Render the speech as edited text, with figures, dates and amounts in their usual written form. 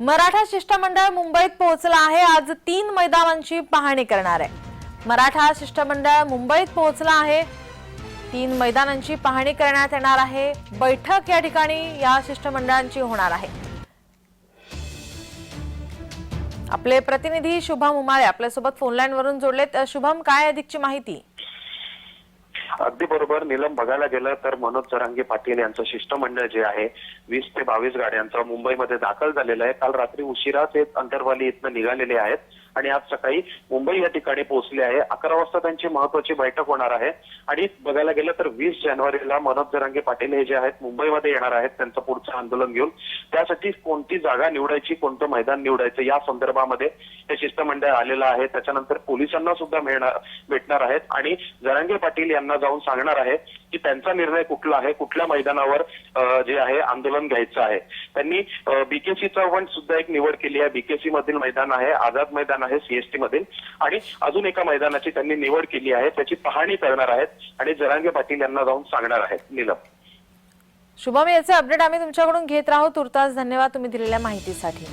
मराठा शिष्टमंडळ मुंबईत पोहोचला आहे। आज 3 मैदानांची पाहणी करणार आहे। मराठा शिष्टमंडळ मुंबईत पोहोचला आहे। 3 मैदानांची पाहणी करण्यात येणार आहे। बैठक या ठिकाणी या शिष्टमंडळांची होणार आहे। आपले प्रतिनिधी शुभम उमाळे आपल्या सोबत फोन लाईन वरून जोडलेत। शुभम, काय अधिकची माहिती? अगदी बरोबर नीलम, बघायला गेलं तर मनोज जरांगे पाटील यांचं शिष्टमंडळ जे आहे 20 ते 22 गाड्यांचं मुंबईमध्ये दाखल झालेलं आहे। काल रात्री उशिरा ते अंतरवाली इथनं निघालेले आहेत आणि आज सकाळी मुंबई या ठिकाणी पोहोचले आहे। 11 वाजता त्यांची महत्त्वाची बैठक होणार आहे आणि बघायला गेलं तर 20 जानेवारीला मनोज जरांगे पाटील हे जे आहेत मुंबईमध्ये येणार आहेत त्यांचं पुढचं आंदोलन घेऊन। त्यासाठी कोणती जागा निवडायची, कोणतं मैदान निवडायचं या संदर्भामध्ये हे शिष्टमंडळ आलेलं आहे। त्याच्यानंतर पोलिसांना सुद्धा भेटणार आहेत आणि जरांगे पाटील यांना जाऊन सांगणार आहे की त्यांचा निर्णय कुठला आहे, कुठल्या मैदानावर जे आहे आंदोलन घ्यायचं आहे। त्यांनी बीकेसीचा पण सुद्धा एक निवड केली आहे। बीकेसी मधील मैदान आहे, आझाद मैदान आहे सीएसटी मधील, आणि अजून एका मैदानाची त्यांनी निवड केली आहे। त्याची पाहणी करणार आहेत आणि जरांगे पाटील यांना जाऊन सांगणार आहेत। नीलम, शुभम, याचे अपडेट आम्ही तुमच्याकडून घेत राहू। तुर्तास धन्यवाद तुम्ही दिलेल्या माहितीसाठी।